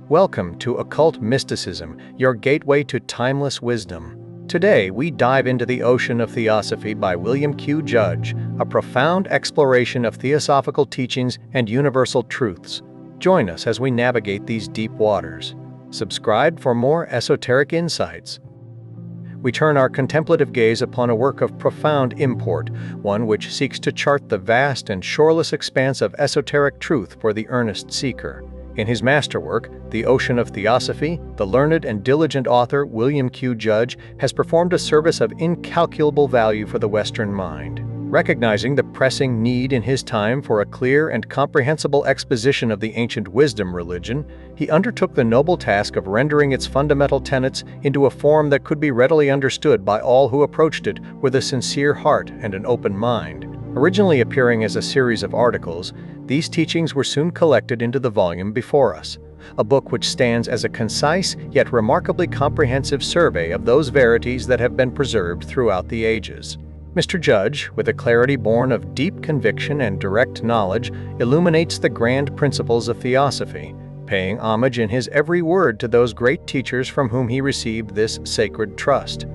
Welcome to Occult Mysticism, your gateway to timeless wisdom. Today, we dive into the Ocean of Theosophy by William Q. Judge, a profound exploration of theosophical teachings and universal truths. Join us as we navigate these deep waters. Subscribe for more esoteric insights. We turn our contemplative gaze upon a work of profound import, one which seeks to chart the vast and shoreless expanse of esoteric truth for the earnest seeker. In his masterwork, The Ocean of Theosophy, the learned and diligent author William Q. Judge has performed a service of incalculable value for the Western mind. Recognizing the pressing need in his time for a clear and comprehensible exposition of the ancient wisdom religion, he undertook the noble task of rendering its fundamental tenets into a form that could be readily understood by all who approached it with a sincere heart and an open mind. Originally appearing as a series of articles, these teachings were soon collected into the volume before us, a book which stands as a concise yet remarkably comprehensive survey of those verities that have been preserved throughout the ages. Mr. Judge, with a clarity born of deep conviction and direct knowledge, illuminates the grand principles of theosophy, paying homage in his every word to those great teachers from whom he received this sacred trust.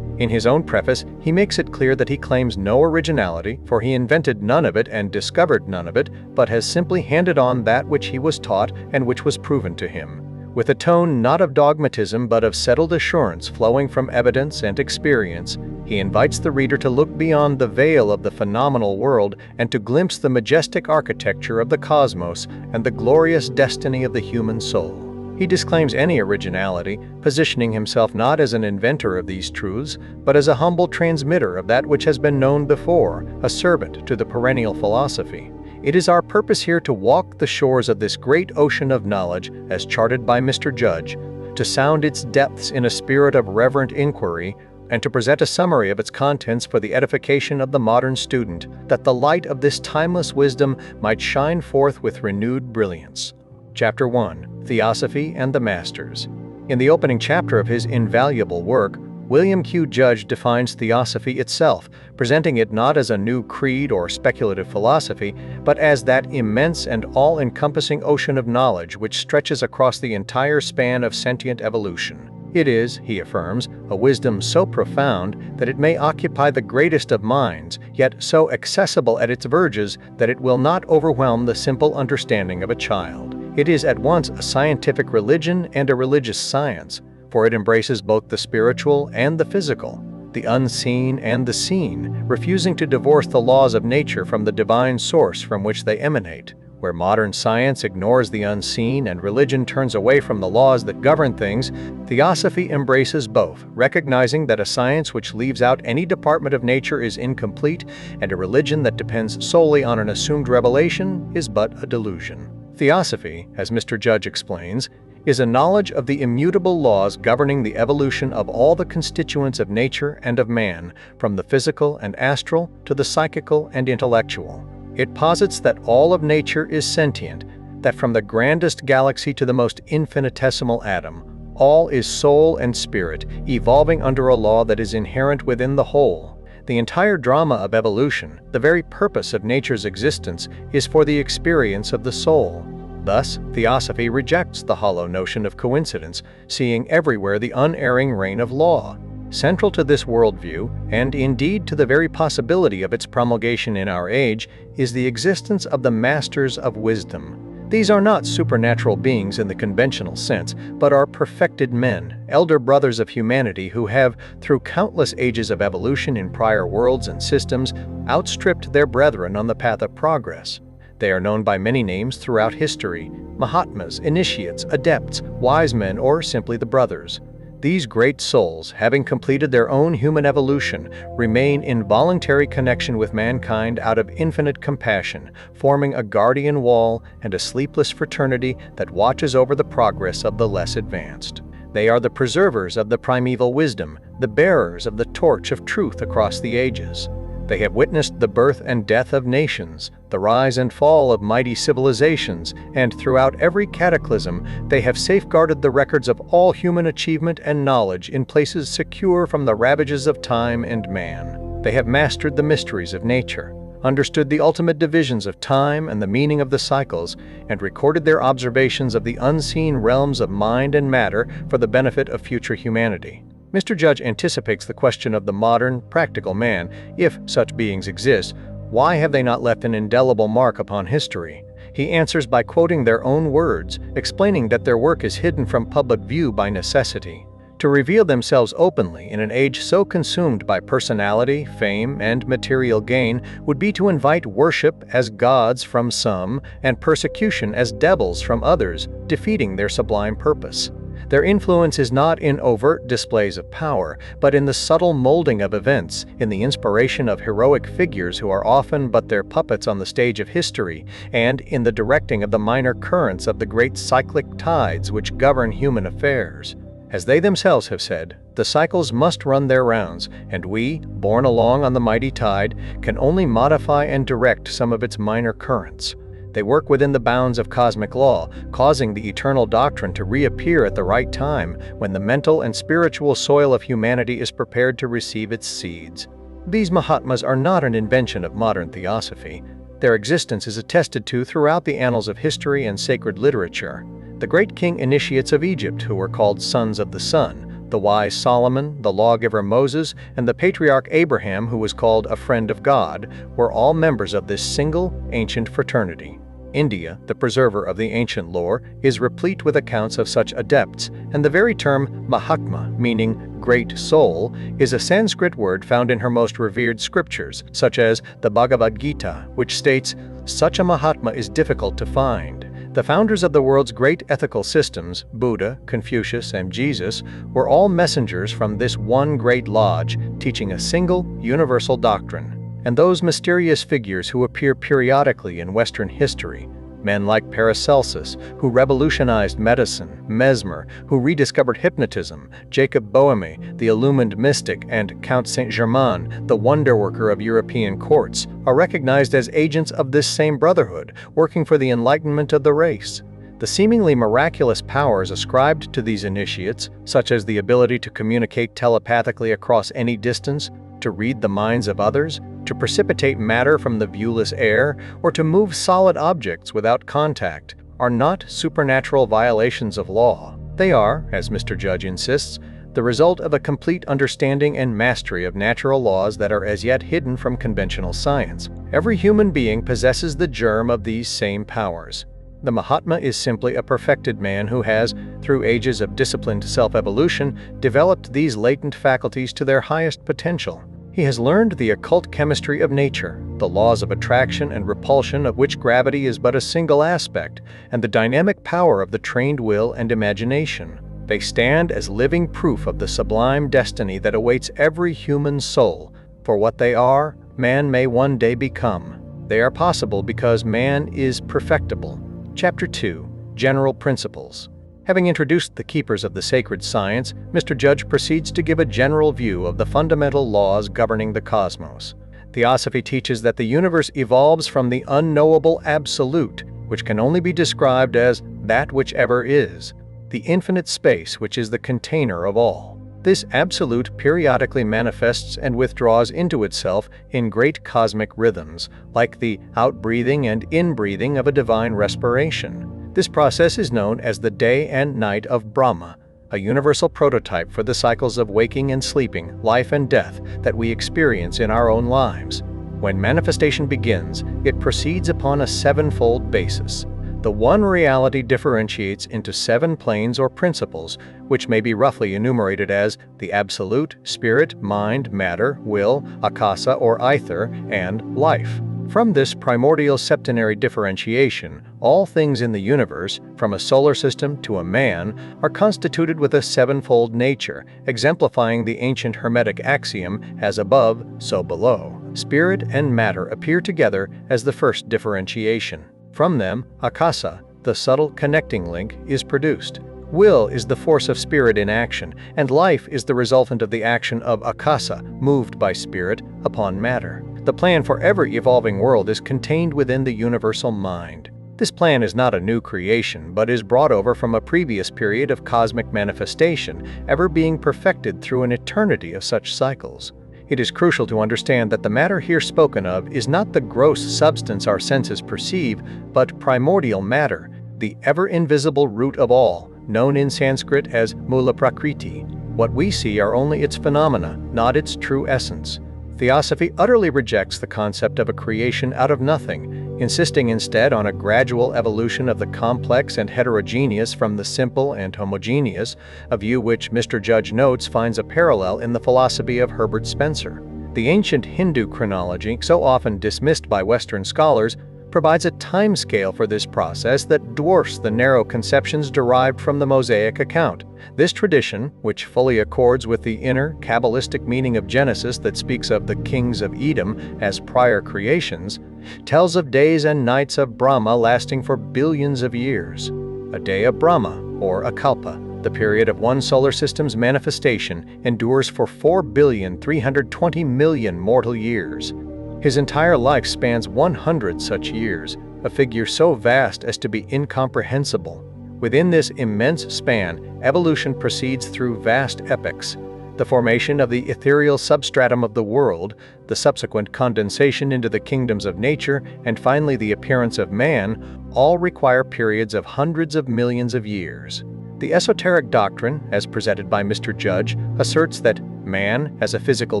In his own preface, he makes it clear that he claims no originality, for he invented none of it and discovered none of it, but has simply handed on that which he was taught and which was proven to him. With a tone not of dogmatism but of settled assurance flowing from evidence and experience, he invites the reader to look beyond the veil of the phenomenal world and to glimpse the majestic architecture of the cosmos and the glorious destiny of the human soul. He disclaims any originality, positioning himself not as an inventor of these truths, but as a humble transmitter of that which has been known before, a servant to the perennial philosophy. It is our purpose here to walk the shores of this great ocean of knowledge, as charted by Mr. Judge, to sound its depths in a spirit of reverent inquiry, and to present a summary of its contents for the edification of the modern student, that the light of this timeless wisdom might shine forth with renewed brilliance. Chapter 1. Theosophy and the Masters. In the opening chapter of his invaluable work, William Q. Judge defines theosophy itself, presenting it not as a new creed or speculative philosophy, but as that immense and all-encompassing ocean of knowledge which stretches across the entire span of sentient evolution. It is, he affirms, a wisdom so profound that it may occupy the greatest of minds, yet so accessible at its verges that it will not overwhelm the simple understanding of a child. It is at once a scientific religion and a religious science, for it embraces both the spiritual and the physical, the unseen and the seen, refusing to divorce the laws of nature from the divine source from which they emanate. Where modern science ignores the unseen and religion turns away from the laws that govern things, theosophy embraces both, recognizing that a science which leaves out any department of nature is incomplete, and a religion that depends solely on an assumed revelation is but a delusion. Theosophy, as Mr. Judge explains, is a knowledge of the immutable laws governing the evolution of all the constituents of nature and of man, from the physical and astral to the psychical and intellectual. It posits that all of nature is sentient, that from the grandest galaxy to the most infinitesimal atom, all is soul and spirit, evolving under a law that is inherent within the whole. The entire drama of evolution, the very purpose of nature's existence, is for the experience of the soul. Thus, theosophy rejects the hollow notion of coincidence, seeing everywhere the unerring reign of law. Central to this worldview, and indeed to the very possibility of its promulgation in our age, is the existence of the masters of wisdom. These are not supernatural beings in the conventional sense, but are perfected men, elder brothers of humanity who have, through countless ages of evolution in prior worlds and systems, outstripped their brethren on the path of progress. They are known by many names throughout history: Mahatmas, initiates, adepts, wise men, or simply the brothers. These great souls, having completed their own human evolution, remain in voluntary connection with mankind out of infinite compassion, forming a guardian wall and a sleepless fraternity that watches over the progress of the less advanced. They are the preservers of the primeval wisdom, the bearers of the torch of truth across the ages. They have witnessed the birth and death of nations, the rise and fall of mighty civilizations, and throughout every cataclysm, they have safeguarded the records of all human achievement and knowledge in places secure from the ravages of time and man. They have mastered the mysteries of nature. understood the ultimate divisions of time and the meaning of the cycles, and recorded their observations of the unseen realms of mind and matter for the benefit of future humanity. Mr. Judge anticipates the question of the modern, practical man. If such beings exist, why have they not left an indelible mark upon history? He answers by quoting their own words, explaining that their work is hidden from public view by necessity. To reveal themselves openly in an age so consumed by personality, fame, and material gain would be to invite worship as gods from some and persecution as devils from others, defeating their sublime purpose. Their influence is not in overt displays of power, but in the subtle molding of events, in the inspiration of heroic figures who are often but their puppets on the stage of history, and in the directing of the minor currents of the great cyclic tides which govern human affairs. As they themselves have said, the cycles must run their rounds, and we, borne along on the mighty tide, can only modify and direct some of its minor currents. They work within the bounds of cosmic law, causing the eternal doctrine to reappear at the right time when the mental and spiritual soil of humanity is prepared to receive its seeds. These Mahatmas are not an invention of modern theosophy. Their existence is attested to throughout the annals of history and sacred literature. The great king initiates of Egypt, who were called sons of the sun, the wise Solomon, the lawgiver Moses, and the patriarch Abraham, who was called a friend of God, were all members of this single, ancient fraternity. India, the preserver of the ancient lore, is replete with accounts of such adepts, and the very term Mahatma, meaning great soul, is a Sanskrit word found in her most revered scriptures, such as the Bhagavad Gita, which states, "Such a Mahatma is difficult to find." The founders of the world's great ethical systems, Buddha, Confucius, and Jesus, were all messengers from this one great lodge, teaching a single, universal doctrine. And those mysterious figures who appear periodically in Western history, men like Paracelsus, who revolutionized medicine, Mesmer, who rediscovered hypnotism, Jacob Boehme, the illumined mystic, and Count Saint-Germain, the wonder-worker of European courts, are recognized as agents of this same brotherhood, working for the enlightenment of the race. The seemingly miraculous powers ascribed to these initiates, such as the ability to communicate telepathically across any distance, to read the minds of others, to precipitate matter from the viewless air, or to move solid objects without contact, are not supernatural violations of law. They are, as Mr. Judge insists, the result of a complete understanding and mastery of natural laws that are as yet hidden from conventional science. Every human being possesses the germ of these same powers. The Mahatma is simply a perfected man who has, through ages of disciplined self-evolution, developed these latent faculties to their highest potential. He has learned the occult chemistry of nature, the laws of attraction and repulsion of which gravity is but a single aspect, and the dynamic power of the trained will and imagination. They stand as living proof of the sublime destiny that awaits every human soul. For what they are, man may one day become. They are possible because man is perfectible. Chapter 2. General Principles. Having introduced the keepers of the sacred science, Mr. Judge proceeds to give a general view of the fundamental laws governing the cosmos. Theosophy teaches that the universe evolves from the unknowable absolute, which can only be described as that which ever is, the infinite space which is the container of all. This absolute periodically manifests and withdraws into itself in great cosmic rhythms, like the outbreathing and inbreathing of a divine respiration. This process is known as the day and night of Brahma, a universal prototype for the cycles of waking and sleeping, life and death that we experience in our own lives. When manifestation begins, it proceeds upon a sevenfold basis. The one reality differentiates into 7 planes or principles, which may be roughly enumerated as the absolute, spirit, mind, matter, will, akasa or ether, and life. From this primordial septenary differentiation, all things in the universe, from a solar system to a man, are constituted with a sevenfold nature, exemplifying the ancient Hermetic axiom, as above, so below. Spirit and matter appear together as the first differentiation. From them, akasa, the subtle connecting link, is produced. Will is the force of spirit in action, and life is the resultant of the action of akasa, moved by spirit, upon matter. The plan for every evolving world is contained within the universal mind. This plan is not a new creation, but is brought over from a previous period of cosmic manifestation, ever being perfected through an eternity of such cycles. It is crucial to understand that the matter here spoken of is not the gross substance our senses perceive, but primordial matter, the ever-invisible root of all, known in Sanskrit as Mula Prakriti. What we see are only its phenomena, not its true essence. Theosophy utterly rejects the concept of a creation out of nothing, insisting instead on a gradual evolution of the complex and heterogeneous from the simple and homogeneous, a view which Mr. Judge notes finds a parallel in the philosophy of Herbert Spencer. The ancient Hindu chronology, so often dismissed by Western scholars, provides a time scale for this process that dwarfs the narrow conceptions derived from the Mosaic account. This tradition, which fully accords with the inner, Kabbalistic meaning of Genesis that speaks of the kings of Edom as prior creations, tells of days and nights of Brahma lasting for billions of years. A day of Brahma, or a kalpa, the period of one solar system's manifestation, endures for 4,320,000,000 mortal years. His entire life spans 100 such years, a figure so vast as to be incomprehensible. Within this immense span, evolution proceeds through vast epochs. The formation of the ethereal substratum of the world, the subsequent condensation into the kingdoms of nature, and finally the appearance of man, all require periods of hundreds of millions of years. The esoteric doctrine, as presented by Mr. Judge, asserts that man, as a physical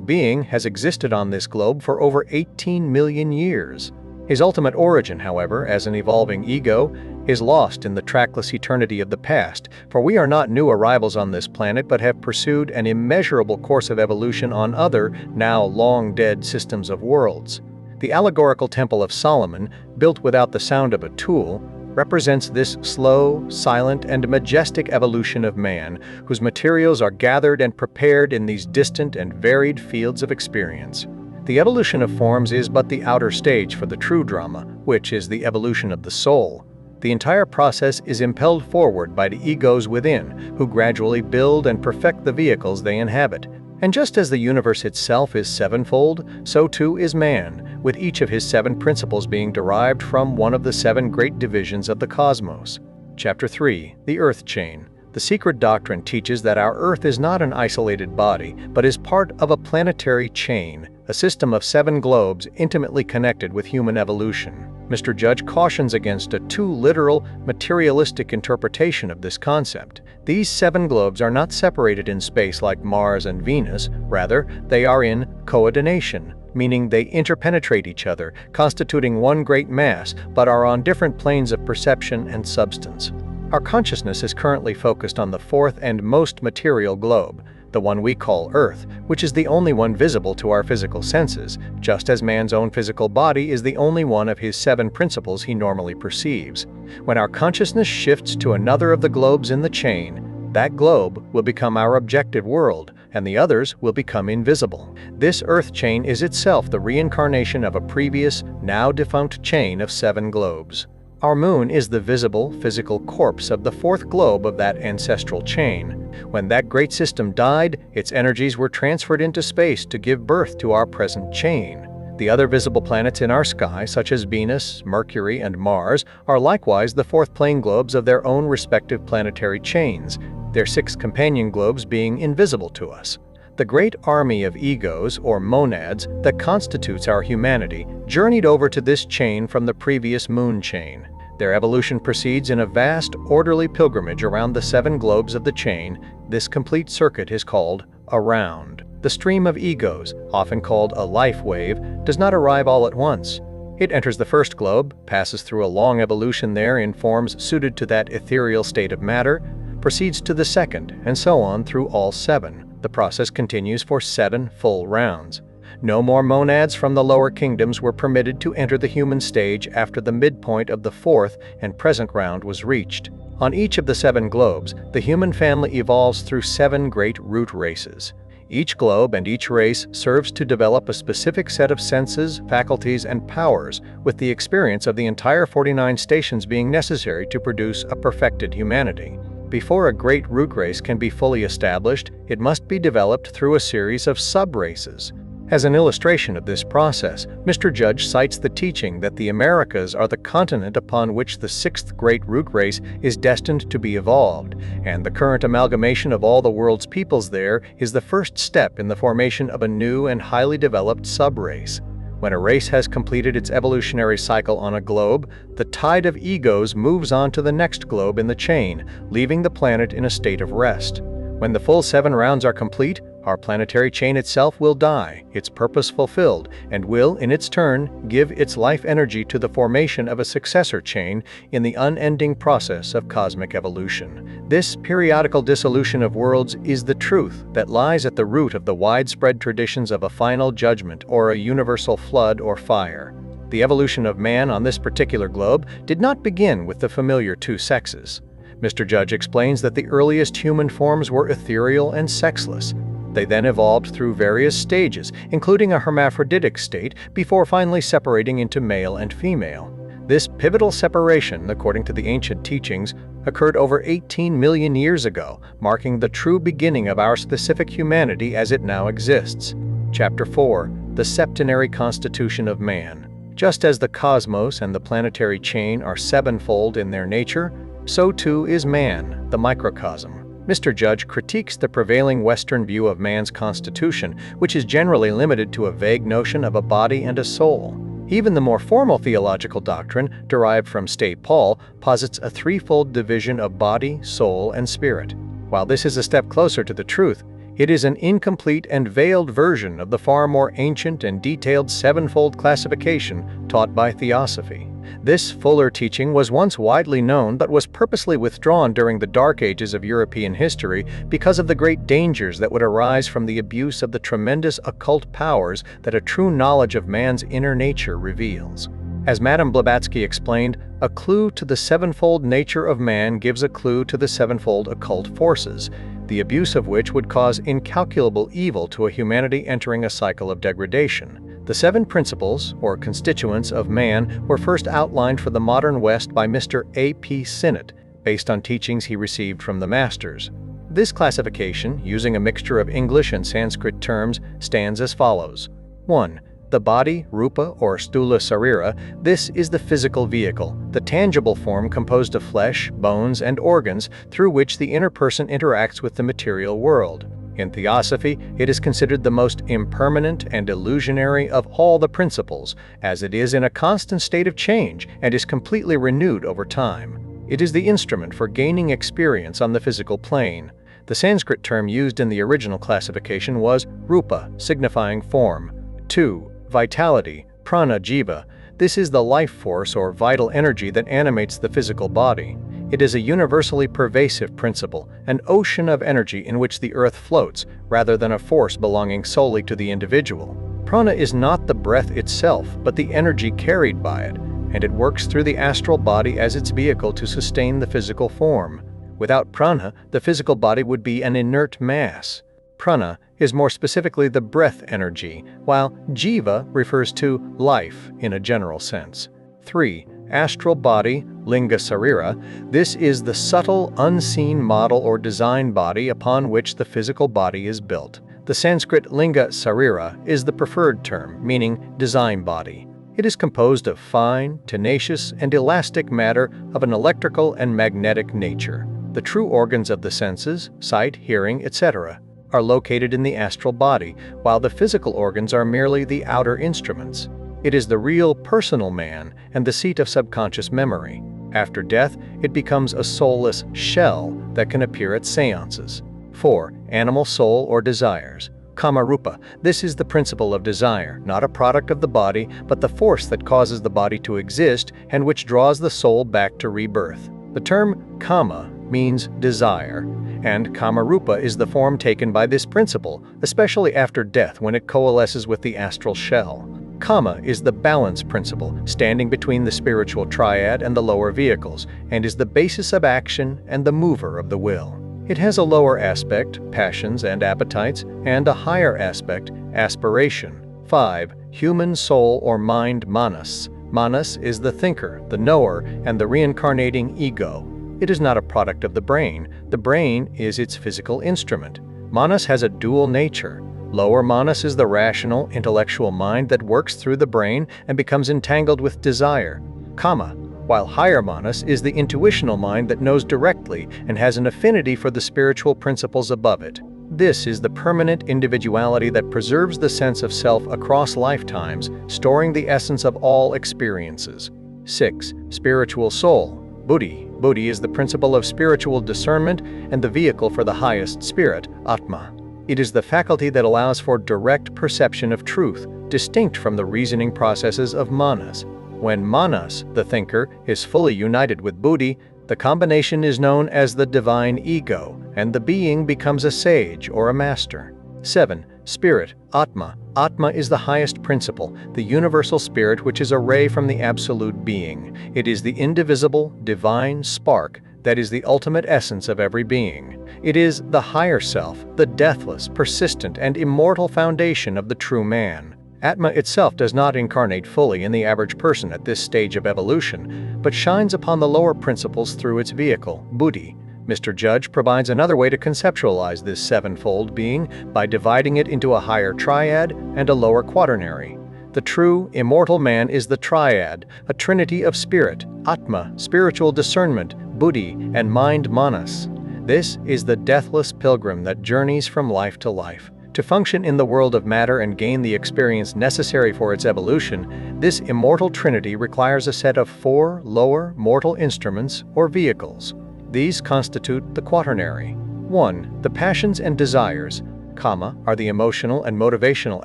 being, has existed on this globe for over 18 million years. His ultimate origin, however, as an evolving ego, is lost in the trackless eternity of the past, for we are not new arrivals on this planet but have pursued an immeasurable course of evolution on other, now long-dead systems of worlds. The allegorical Temple of Solomon, built without the sound of a tool, represents this slow, silent, and majestic evolution of man, whose materials are gathered and prepared in these distant and varied fields of experience. The evolution of forms is but the outer stage for the true drama, which is the evolution of the soul. The entire process is impelled forward by the egos within, who gradually build and perfect the vehicles they inhabit. And just as the universe itself is sevenfold, so too is man, with each of his 7 principles being derived from one of the 7 great divisions of the cosmos. Chapter 3. The Earth Chain. The secret doctrine teaches that our Earth is not an isolated body, but is part of a planetary chain, a system of 7 globes intimately connected with human evolution. Mr. Judge cautions against a too literal, materialistic interpretation of this concept. These 7 globes are not separated in space like Mars and Venus, rather, they are in coordination, meaning they interpenetrate each other, constituting one great mass, but are on different planes of perception and substance. Our consciousness is currently focused on the 4th and most material globe, the one we call Earth, which is the only one visible to our physical senses, just as man's own physical body is the only one of his 7 principles he normally perceives. When our consciousness shifts to another of the globes in the chain, that globe will become our objective world, and the others will become invisible. This Earth chain is itself the reincarnation of a previous, now defunct chain of 7 globes. Our moon is the visible, physical corpse of the 4th globe of that ancestral chain. When that great system died, its energies were transferred into space to give birth to our present chain. The other visible planets in our sky, such as Venus, Mercury, and Mars, are likewise the 4th plane globes of their own respective planetary chains, their 6 companion globes being invisible to us. The great army of egos, or monads, that constitutes our humanity, journeyed over to this chain from the previous moon chain. Their evolution proceeds in a vast, orderly pilgrimage around the 7 globes of the chain. This complete circuit is called a round. The stream of egos, often called a life wave, does not arrive all at once. It enters the 1st globe, passes through a long evolution there in forms suited to that ethereal state of matter, proceeds to the 2nd, and so on through all 7. The process continues for 7 full rounds. No more monads from the lower kingdoms were permitted to enter the human stage after the midpoint of the 4th and present round was reached. On each of the 7 globes, the human family evolves through 7 great root races. Each globe and each race serves to develop a specific set of senses, faculties, and powers, with the experience of the entire 49 stations being necessary to produce a perfected humanity. Before a great root race can be fully established, it must be developed through a series of sub-races. As an illustration of this process, Mr. Judge cites the teaching that the Americas are the continent upon which the sixth great root race is destined to be evolved, and the current amalgamation of all the world's peoples there is the first step in the formation of a new and highly developed sub-race. When a race has completed its evolutionary cycle on a globe, the tide of egos moves on to the next globe in the chain, leaving the planet in a state of rest. When the full 7 rounds are complete, our planetary chain itself will die, its purpose fulfilled, and will, in its turn, give its life energy to the formation of a successor chain in the unending process of cosmic evolution. This periodical dissolution of worlds is the truth that lies at the root of the widespread traditions of a final judgment or a universal flood or fire. The evolution of man on this particular globe did not begin with the familiar 2 sexes. Mr. Judge explains that the earliest human forms were ethereal and sexless. They then evolved through various stages, including a hermaphroditic state, before finally separating into male and female. This pivotal separation, according to the ancient teachings, occurred over 18 million years ago, marking the true beginning of our specific humanity as it now exists. Chapter 4. The Septenary Constitution of Man. Just as the cosmos and the planetary chain are sevenfold in their nature, so too is man, the microcosm. Mr. Judge critiques the prevailing Western view of man's constitution, which is generally limited to a vague notion of a body and a soul. Even the more formal theological doctrine, derived from St. Paul, posits a threefold division of body, soul, and spirit. While this is a step closer to the truth, it is an incomplete and veiled version of the far more ancient and detailed sevenfold classification taught by Theosophy. This fuller teaching was once widely known but was purposely withdrawn during the dark ages of European history because of the great dangers that would arise from the abuse of the tremendous occult powers that a true knowledge of man's inner nature reveals. As Madame Blavatsky explained, a clue to the sevenfold nature of man gives a clue to the sevenfold occult forces, the abuse of which would cause incalculable evil to a humanity entering a cycle of degradation. The 7 principles, or constituents, of man were first outlined for the modern West by Mr. A.P. Sinnett, based on teachings he received from the Masters. This classification, using a mixture of English and Sanskrit terms, stands as follows. 1. The body, rupa or stula sarira, this is the physical vehicle, the tangible form composed of flesh, bones, and organs through which the inner person interacts with the material world. In Theosophy, it is considered the most impermanent and illusionary of all the principles, as it is in a constant state of change and is completely renewed over time. It is the instrument for gaining experience on the physical plane. The Sanskrit term used in the original classification was rupa, signifying form. 2. Vitality, prana jiva. This is the life force or vital energy that animates the physical body. It is a universally pervasive principle, an ocean of energy in which the earth floats, rather than a force belonging solely to the individual. Prana is not the breath itself, but the energy carried by it, and it works through the astral body as its vehicle to sustain the physical form. Without prana, the physical body would be an inert mass. Prana is more specifically the breath energy, while jiva refers to life in a general sense. 3. Astral body, linga sarira. This is the subtle, unseen model or design body upon which the physical body is built. The Sanskrit linga sarira is the preferred term, meaning design body. It is composed of fine, tenacious, and elastic matter of an electrical and magnetic nature. The true organs of the senses, sight, hearing, etc., are located in the astral body, while the physical organs are merely the outer instruments. It is the real personal man and the seat of subconscious memory. After death, it becomes a soulless shell that can appear at seances. 4. Animal soul or desires. Kamarupa. This is the principle of desire, not a product of the body, but the force that causes the body to exist and which draws the soul back to rebirth. The term kama means desire, and kamarupa is the form taken by this principle, especially after death when it coalesces with the astral shell. Kama is the balance principle, standing between the spiritual triad and the lower vehicles, and is the basis of action and the mover of the will. It has a lower aspect, passions and appetites, and a higher aspect, aspiration. 5. Human soul or mind manas. Manas is the thinker, the knower, and the reincarnating ego. It is not a product of the brain. The brain is its physical instrument. Manas has a dual nature. Lower manas is the rational, intellectual mind that works through the brain and becomes entangled with desire, kama, while higher manas is the intuitional mind that knows directly and has an affinity for the spiritual principles above it. This is the permanent individuality that preserves the sense of self across lifetimes, storing the essence of all experiences. 6. Spiritual soul, buddhi. Buddhi is the principle of spiritual discernment and the vehicle for the highest spirit, atma. It is the faculty that allows for direct perception of truth, distinct from the reasoning processes of manas. When manas, the thinker, is fully united with buddhi, the combination is known as the divine ego, and the being becomes a sage or a master. 7. Spirit, atma. Atma is the highest principle, the universal spirit which is a ray from the absolute being. It is the indivisible, divine spark that is the ultimate essence of every being. It is the higher self, the deathless, persistent, and immortal foundation of the true man. Atma itself does not incarnate fully in the average person at this stage of evolution, but shines upon the lower principles through its vehicle, buddhi. Mr. Judge provides another way to conceptualize this sevenfold being by dividing it into a higher triad and a lower quaternary. The true, immortal man is the triad, a trinity of spirit, atma, spiritual discernment, buddhi, and mind manas. This is the deathless pilgrim that journeys from life to life. To function in the world of matter and gain the experience necessary for its evolution, this immortal trinity requires a set of 4 lower mortal instruments or vehicles. These constitute the quaternary. 1. The passions and desires, kama, are the emotional and motivational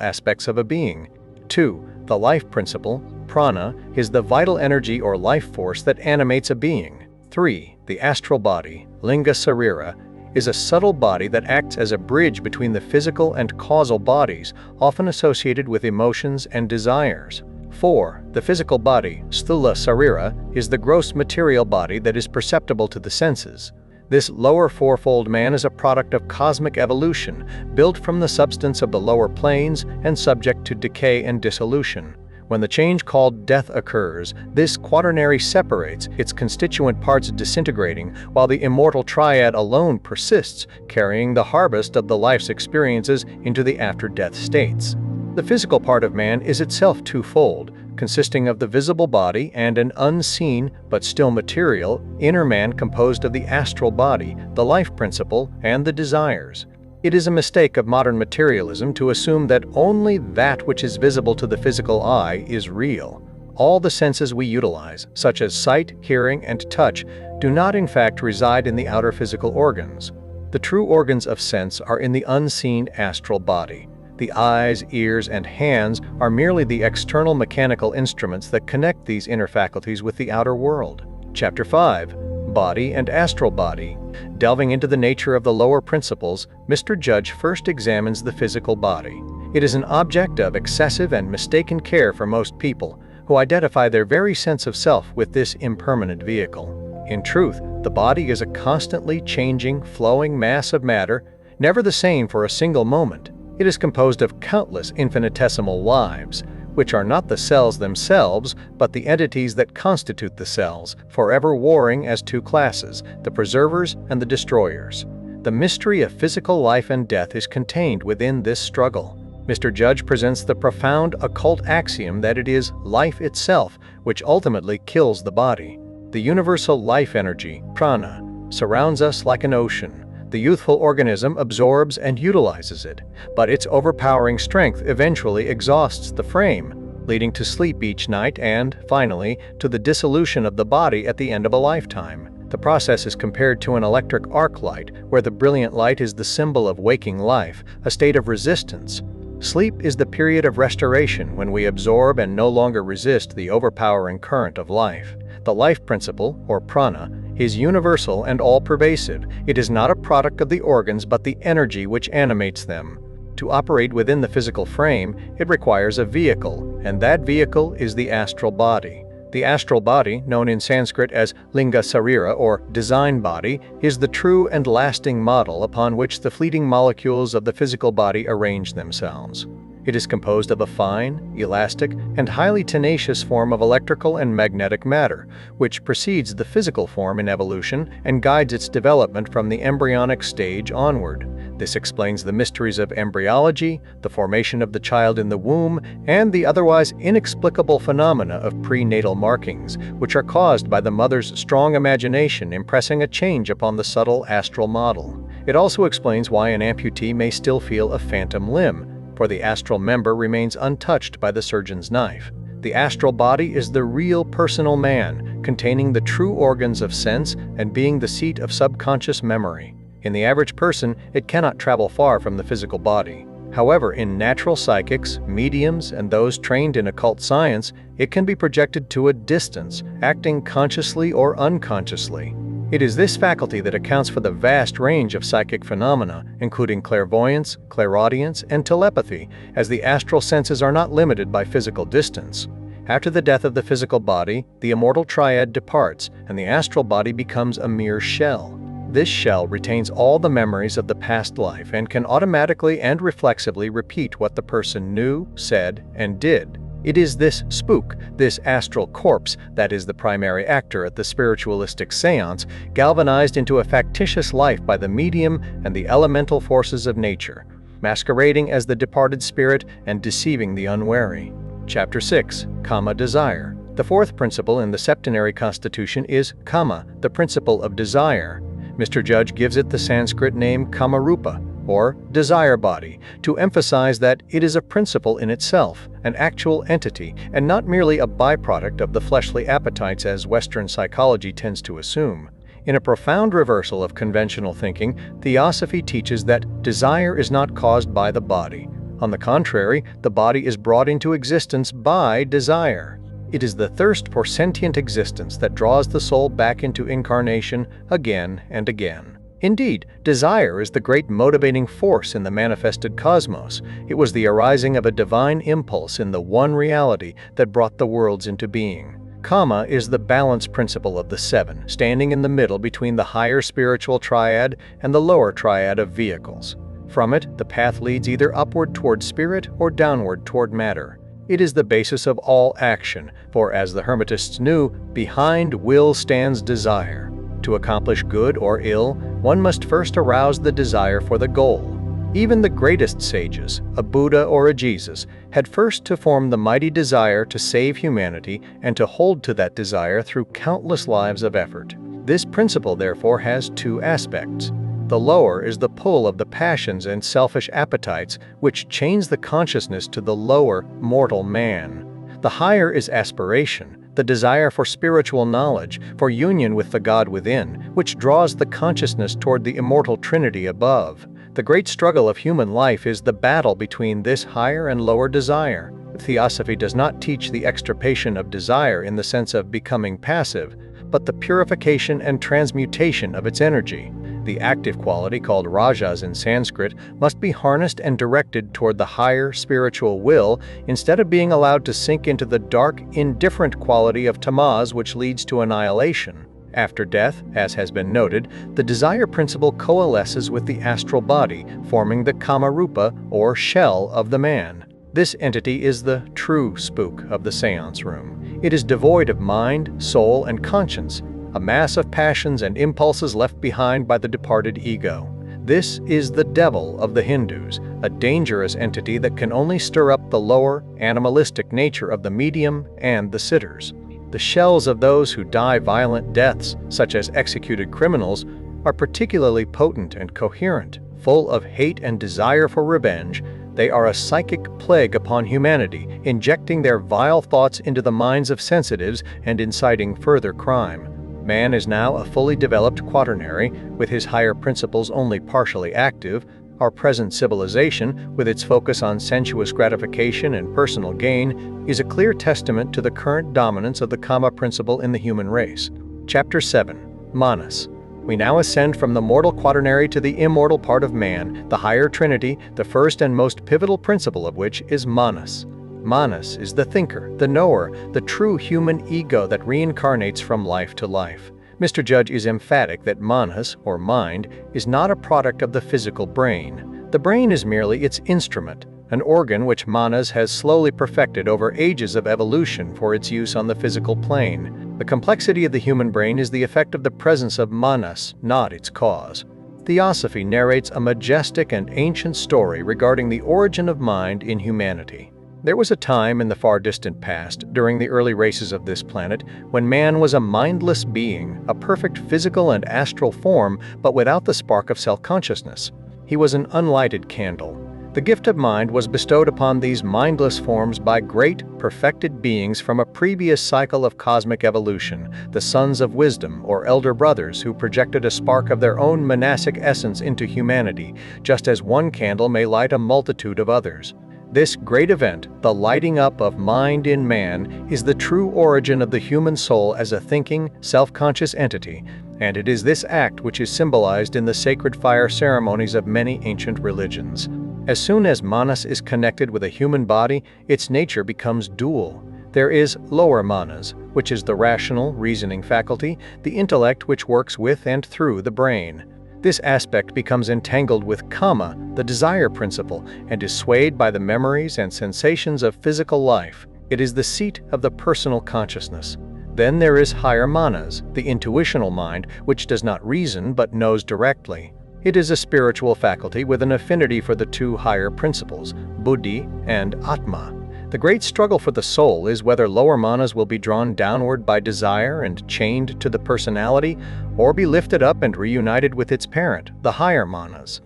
aspects of a being. 2. The life principle, prana, is the vital energy or life force that animates a being. 3. The astral body, linga sarira, is a subtle body that acts as a bridge between the physical and causal bodies, often associated with emotions and desires. 4. The physical body, sthula sarira, is the gross material body that is perceptible to the senses. This lower fourfold man is a product of cosmic evolution, built from the substance of the lower planes and subject to decay and dissolution. When the change called death occurs, this quaternary separates, its constituent parts disintegrating, while the immortal triad alone persists, carrying the harvest of the life's experiences into the after-death states. The physical part of man is itself twofold, consisting of the visible body and an unseen, but still material, inner man composed of the astral body, the life principle, and the desires. It is a mistake of modern materialism to assume that only that which is visible to the physical eye is real. All the senses we utilize, such as sight, hearing, and touch, do not in fact reside in the outer physical organs. The true organs of sense are in the unseen astral body. The eyes, ears, and hands are merely the external mechanical instruments that connect these inner faculties with the outer world. Chapter 5. Body and Astral Body. Delving into the nature of the lower principles, Mr. Judge first examines the physical body. It is an object of excessive and mistaken care for most people, who identify their very sense of self with this impermanent vehicle. In truth, the body is a constantly changing, flowing mass of matter, never the same for a single moment. It is composed of countless infinitesimal lives, which are not the cells themselves, but the entities that constitute the cells, forever warring as two classes, the preservers and the destroyers. The mystery of physical life and death is contained within this struggle. Mr. Judge presents the profound occult axiom that it is life itself which ultimately kills the body. The universal life energy, prana, surrounds us like an ocean. The youthful organism absorbs and utilizes it, but its overpowering strength eventually exhausts the frame, leading to sleep each night and, finally, to the dissolution of the body at the end of a lifetime. The process is compared to an electric arc light, where the brilliant light is the symbol of waking life, a state of resistance. Sleep is the period of restoration when we absorb and no longer resist the overpowering current of life. The life principle, or prana, is universal and all-pervasive. It is not a product of the organs but the energy which animates them. To operate within the physical frame, it requires a vehicle, and that vehicle is the astral body. The astral body, known in Sanskrit as linga sarira or design body, is the true and lasting model upon which the fleeting molecules of the physical body arrange themselves. It is composed of a fine, elastic, and highly tenacious form of electrical and magnetic matter, which precedes the physical form in evolution and guides its development from the embryonic stage onward. This explains the mysteries of embryology, the formation of the child in the womb, and the otherwise inexplicable phenomena of prenatal markings, which are caused by the mother's strong imagination impressing a change upon the subtle astral model. It also explains why an amputee may still feel a phantom limb, for the astral member remains untouched by the surgeon's knife. The astral body is the real personal man, containing the true organs of sense and being the seat of subconscious memory. In the average person, it cannot travel far from the physical body. However, in natural psychics, mediums, and those trained in occult science, it can be projected to a distance, acting consciously or unconsciously. It is this faculty that accounts for the vast range of psychic phenomena, including clairvoyance, clairaudience, and telepathy, as the astral senses are not limited by physical distance. After the death of the physical body, the immortal triad departs, and the astral body becomes a mere shell. This shell retains all the memories of the past life and can automatically and reflexively repeat what the person knew, said, and did. It is this spook, this astral corpse, that is the primary actor at the spiritualistic seance, galvanized into a factitious life by the medium and the elemental forces of nature, masquerading as the departed spirit and deceiving the unwary. Chapter 6. Kama Desire. The fourth principle in the septenary constitution is Kama, the principle of desire. Mr. Judge gives it the Sanskrit name Kamarupa, or desire body, to emphasize that it is a principle in itself, an actual entity, and not merely a byproduct of the fleshly appetites as Western psychology tends to assume. In a profound reversal of conventional thinking, Theosophy teaches that desire is not caused by the body. On the contrary, the body is brought into existence by desire. It is the thirst for sentient existence that draws the soul back into incarnation again and again. Indeed, desire is the great motivating force in the manifested cosmos. It was the arising of a divine impulse in the one reality that brought the worlds into being. Kama is the balance principle of the seven, standing in the middle between the higher spiritual triad and the lower triad of vehicles. From it, the path leads either upward toward spirit or downward toward matter. It is the basis of all action, for as the Hermetists knew, behind will stands desire. To accomplish good or ill, one must first arouse the desire for the goal. Even the greatest sages, a Buddha or a Jesus, had first to form the mighty desire to save humanity and to hold to that desire through countless lives of effort. This principle, therefore, has two aspects. The lower is the pull of the passions and selfish appetites, which chains the consciousness to the lower, mortal man. The higher is aspiration, the desire for spiritual knowledge, for union with the God within, which draws the consciousness toward the immortal Trinity above. The great struggle of human life is the battle between this higher and lower desire. Theosophy does not teach the extirpation of desire in the sense of becoming passive, but the purification and transmutation of its energy. The active quality, called rajas in Sanskrit, must be harnessed and directed toward the higher spiritual will instead of being allowed to sink into the dark, indifferent quality of tamas, which leads to annihilation. After death, as has been noted, the desire principle coalesces with the astral body, forming the Kamarupa, or shell, of the man. This entity is the true spook of the seance room. It is devoid of mind, soul, and conscience, a mass of passions and impulses left behind by the departed ego. This is the devil of the Hindus, a dangerous entity that can only stir up the lower, animalistic nature of the medium and the sitters. The shells of those who die violent deaths, such as executed criminals, are particularly potent and coherent. Full of hate and desire for revenge, they are a psychic plague upon humanity, injecting their vile thoughts into the minds of sensitives and inciting further crime. Man is now a fully developed quaternary, with his higher principles only partially active. Our present civilization, with its focus on sensuous gratification and personal gain, is a clear testament to the current dominance of the Kama principle in the human race. Chapter 7. Manas. We now ascend from the mortal quaternary to the immortal part of man, the higher trinity, the first and most pivotal principle of which is Manas. Manas is the thinker, the knower, the true human ego that reincarnates from life to life. Mr. Judge is emphatic that Manas, or mind, is not a product of the physical brain. The brain is merely its instrument, an organ which Manas has slowly perfected over ages of evolution for its use on the physical plane. The complexity of the human brain is the effect of the presence of Manas, not its cause. Theosophy narrates a majestic and ancient story regarding the origin of mind in humanity. There was a time in the far distant past, during the early races of this planet, when man was a mindless being, a perfect physical and astral form, but without the spark of self-consciousness. He was an unlighted candle. The gift of mind was bestowed upon these mindless forms by great, perfected beings from a previous cycle of cosmic evolution, the sons of wisdom, or elder brothers, who projected a spark of their own monastic essence into humanity, just as one candle may light a multitude of others. This great event, the lighting up of mind in man, is the true origin of the human soul as a thinking, self-conscious entity, and it is this act which is symbolized in the sacred fire ceremonies of many ancient religions. As soon as manas is connected with a human body, its nature becomes dual. There is lower manas, which is the rational, reasoning faculty, the intellect which works with and through the brain. This aspect becomes entangled with kama, the desire principle, and is swayed by the memories and sensations of physical life. It is the seat of the personal consciousness. Then there is higher manas, the intuitional mind, which does not reason but knows directly. It is a spiritual faculty with an affinity for the two higher principles, buddhi and atma. The great struggle for the soul is whether lower manas will be drawn downward by desire and chained to the personality, or be lifted up and reunited with its parent, the higher manas.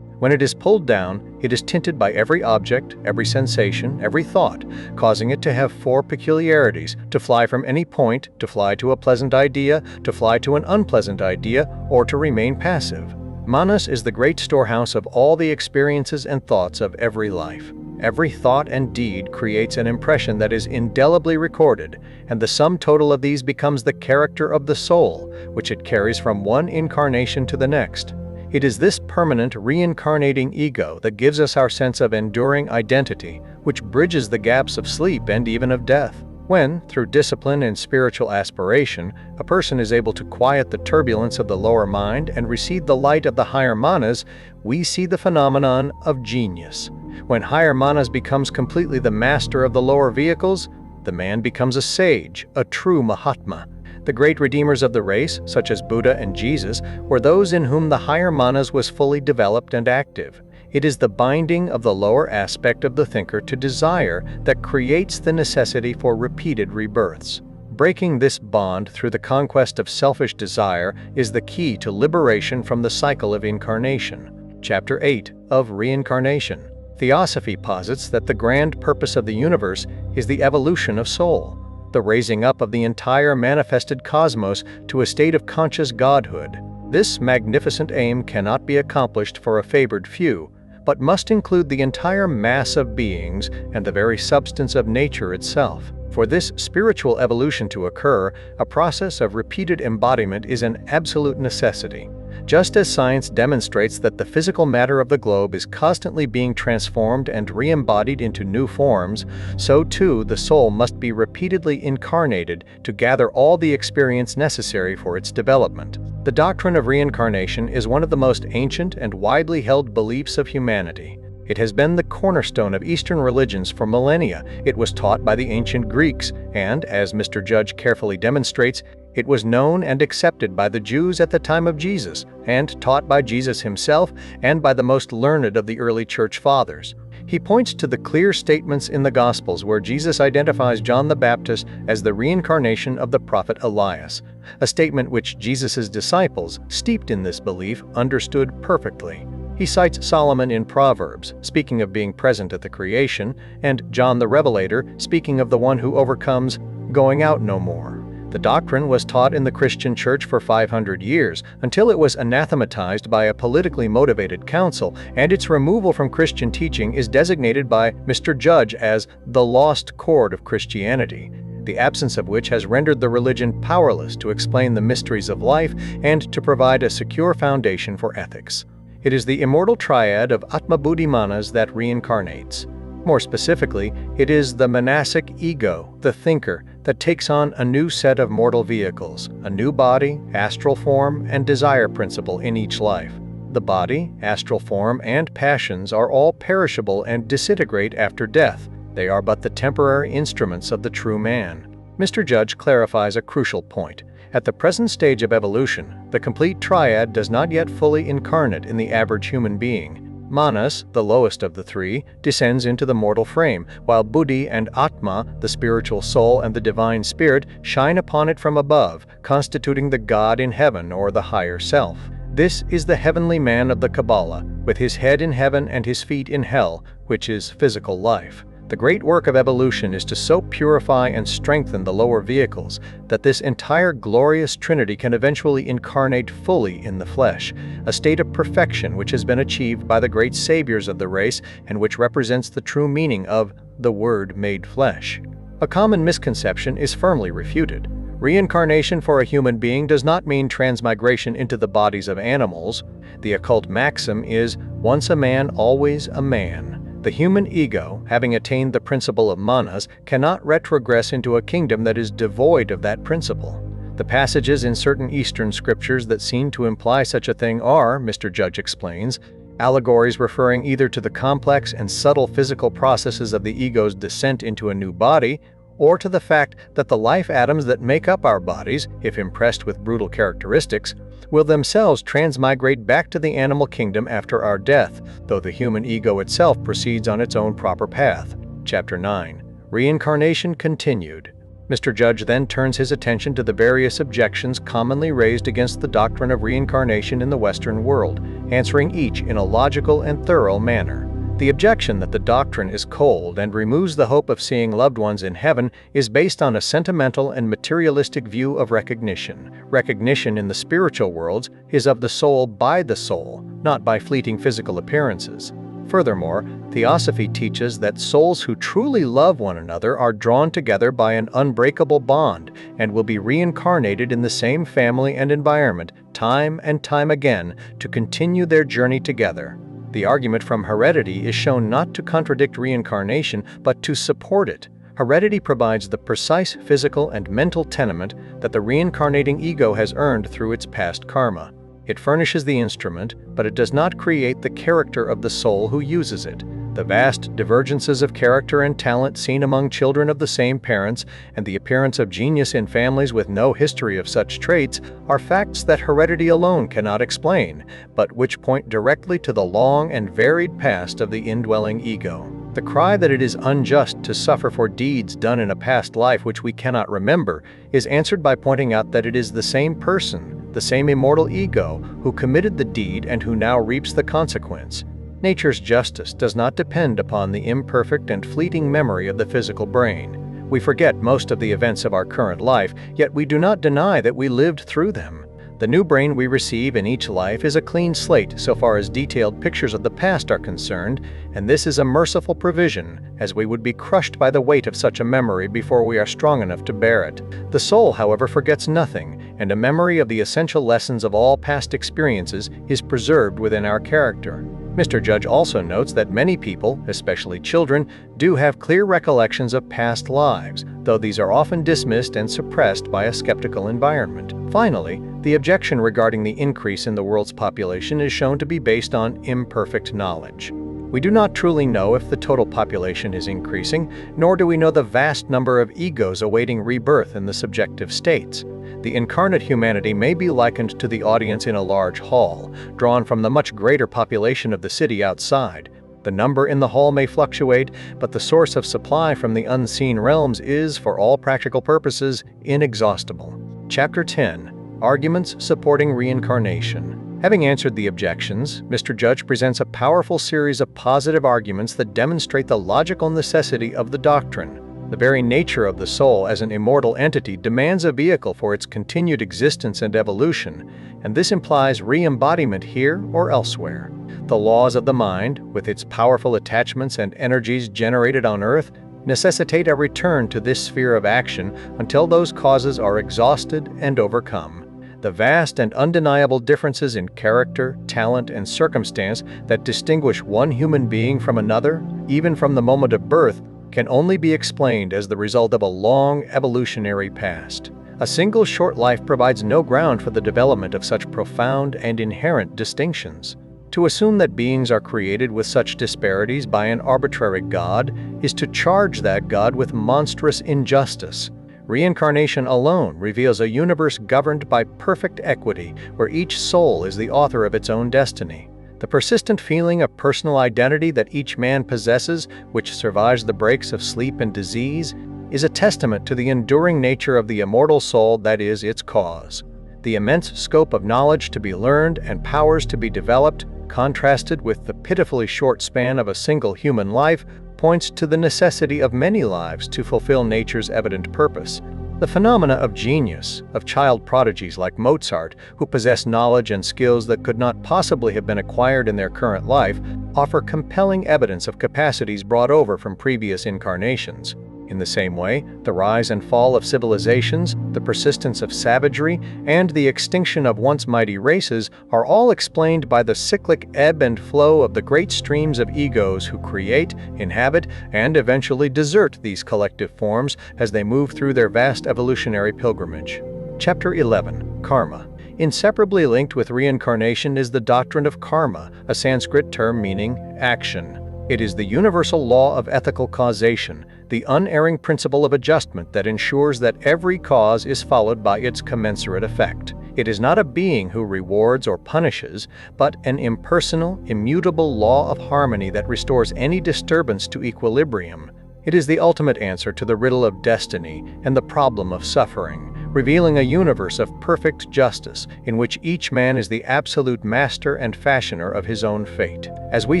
When it is pulled down, it is tinted by every object, every sensation, every thought, causing it to have four peculiarities: to fly from any point, to fly to a pleasant idea, to fly to an unpleasant idea, or to remain passive. Manas is the great storehouse of all the experiences and thoughts of every life. Every thought and deed creates an impression that is indelibly recorded, and the sum total of these becomes the character of the soul, which it carries from one incarnation to the next. It is this permanent, reincarnating ego that gives us our sense of enduring identity, which bridges the gaps of sleep and even of death. When, through discipline and spiritual aspiration, a person is able to quiet the turbulence of the lower mind and receive the light of the higher manas, we see the phenomenon of genius. When higher manas becomes completely the master of the lower vehicles, the man becomes a sage, a true Mahatma. The great redeemers of the race, such as Buddha and Jesus, were those in whom the higher manas was fully developed and active. It is the binding of the lower aspect of the thinker to desire that creates the necessity for repeated rebirths. Breaking this bond through the conquest of selfish desire is the key to liberation from the cycle of incarnation. Chapter 8 of Reincarnation. Theosophy posits that the grand purpose of the universe is the evolution of soul, the raising up of the entire manifested cosmos to a state of conscious godhood. This magnificent aim cannot be accomplished for a favored few, but must include the entire mass of beings and the very substance of nature itself. For this spiritual evolution to occur, a process of repeated embodiment is an absolute necessity. Just as science demonstrates that the physical matter of the globe is constantly being transformed and re-embodied into new forms, so too the soul must be repeatedly incarnated to gather all the experience necessary for its development. The doctrine of reincarnation is one of the most ancient and widely held beliefs of humanity. It has been the cornerstone of Eastern religions for millennia. It was taught by the ancient Greeks, and, as Mr. Judge carefully demonstrates, it was known and accepted by the Jews at the time of Jesus, and taught by Jesus himself and by the most learned of the early church fathers. He points to the clear statements in the Gospels where Jesus identifies John the Baptist as the reincarnation of the prophet Elias, a statement which Jesus' disciples, steeped in this belief, understood perfectly. He cites Solomon in Proverbs, speaking of being present at the creation, and John the Revelator, speaking of the one who overcomes, going out no more. The doctrine was taught in the Christian church for 500 years, until it was anathematized by a politically motivated council, and its removal from Christian teaching is designated by Mr. Judge as the lost chord of Christianity, the absence of which has rendered the religion powerless to explain the mysteries of life and to provide a secure foundation for ethics. It is the immortal triad of Atma Buddhi Manas that reincarnates. More specifically, it is the monastic ego, the thinker, that takes on a new set of mortal vehicles, a new body, astral form, and desire principle in each life. The body, astral form, and passions are all perishable and disintegrate after death. They are but the temporary instruments of the true man. Mr. Judge clarifies a crucial point. At the present stage of evolution, the complete triad does not yet fully incarnate in the average human being. Manas, the lowest of the three, descends into the mortal frame, while Buddhi and Atma, the spiritual soul and the divine spirit, shine upon it from above, constituting the God in heaven or the higher self. This is the heavenly man of the Kabbalah, with his head in heaven and his feet in hell, which is physical life. The great work of evolution is to so purify and strengthen the lower vehicles that this entire glorious trinity can eventually incarnate fully in the flesh, a state of perfection which has been achieved by the great saviors of the race and which represents the true meaning of the Word made flesh. A common misconception is firmly refuted. Reincarnation for a human being does not mean transmigration into the bodies of animals. The occult maxim is, once a man, always a man. The human ego, having attained the principle of manas, cannot retrogress into a kingdom that is devoid of that principle. The passages in certain Eastern scriptures that seem to imply such a thing are, Mr. Judge explains, allegories referring either to the complex and subtle physical processes of the ego's descent into a new body, or to the fact that the life atoms that make up our bodies, if impressed with brutal characteristics, will themselves transmigrate back to the animal kingdom after our death, though the human ego itself proceeds on its own proper path. Chapter 9. Reincarnation continued. Mr. Judge then turns his attention to the various objections commonly raised against the doctrine of reincarnation in the Western world, answering each in a logical and thorough manner. The objection that the doctrine is cold and removes the hope of seeing loved ones in heaven is based on a sentimental and materialistic view of recognition. Recognition in the spiritual worlds is of the soul by the soul, not by fleeting physical appearances. Furthermore, Theosophy teaches that souls who truly love one another are drawn together by an unbreakable bond and will be reincarnated in the same family and environment time and time again to continue their journey together. The argument from heredity is shown not to contradict reincarnation, but to support it. Heredity provides the precise physical and mental tenement that the reincarnating ego has earned through its past karma. It furnishes the instrument, but it does not create the character of the soul who uses it. The vast divergences of character and talent seen among children of the same parents and the appearance of genius in families with no history of such traits are facts that heredity alone cannot explain, but which point directly to the long and varied past of the indwelling ego. The cry that it is unjust to suffer for deeds done in a past life which we cannot remember is answered by pointing out that it is the same person, the same immortal ego, who committed the deed and who now reaps the consequence. Nature's justice does not depend upon the imperfect and fleeting memory of the physical brain. We forget most of the events of our current life, yet we do not deny that we lived through them. The new brain we receive in each life is a clean slate so far as detailed pictures of the past are concerned, and this is a merciful provision, as we would be crushed by the weight of such a memory before we are strong enough to bear it. The soul, however, forgets nothing, and a memory of the essential lessons of all past experiences is preserved within our character. Mr. Judge also notes that many people, especially children, do have clear recollections of past lives, though these are often dismissed and suppressed by a skeptical environment. Finally, the objection regarding the increase in the world's population is shown to be based on imperfect knowledge. We do not truly know if the total population is increasing, nor do we know the vast number of egos awaiting rebirth in the subjective states. The incarnate humanity may be likened to the audience in a large hall, drawn from the much greater population of the city outside. The number in the hall may fluctuate, but the source of supply from the unseen realms is, for all practical purposes, inexhaustible. Chapter 10. Arguments supporting reincarnation. Having answered the objections, Mr. Judge presents a powerful series of positive arguments that demonstrate the logical necessity of the doctrine. The very nature of the soul as an immortal entity demands a vehicle for its continued existence and evolution, and this implies re-embodiment here or elsewhere. The laws of the mind, with its powerful attachments and energies generated on Earth, necessitate a return to this sphere of action until those causes are exhausted and overcome. The vast and undeniable differences in character, talent, and circumstance that distinguish one human being from another, even from the moment of birth, can only be explained as the result of a long evolutionary past. A single short life provides no ground for the development of such profound and inherent distinctions. To assume that beings are created with such disparities by an arbitrary God is to charge that God with monstrous injustice. Reincarnation alone reveals a universe governed by perfect equity, where each soul is the author of its own destiny. The persistent feeling of personal identity that each man possesses, which survives the breaks of sleep and disease, is a testament to the enduring nature of the immortal soul that is its cause. The immense scope of knowledge to be learned and powers to be developed, contrasted with the pitifully short span of a single human life, points to the necessity of many lives to fulfill nature's evident purpose. The phenomena of genius, of child prodigies like Mozart, who possess knowledge and skills that could not possibly have been acquired in their current life, offer compelling evidence of capacities brought over from previous incarnations. In the same way, the rise and fall of civilizations, the persistence of savagery, and the extinction of once mighty races are all explained by the cyclic ebb and flow of the great streams of egos who create, inhabit, and eventually desert these collective forms as they move through their vast evolutionary pilgrimage. Chapter 11. Karma. Inseparably linked with reincarnation is the doctrine of karma, a Sanskrit term meaning action. It is the universal law of ethical causation, the unerring principle of adjustment that ensures that every cause is followed by its commensurate effect. It is not a being who rewards or punishes, but an impersonal, immutable law of harmony that restores any disturbance to equilibrium. It is the ultimate answer to the riddle of destiny and the problem of suffering, revealing a universe of perfect justice in which each man is the absolute master and fashioner of his own fate. As we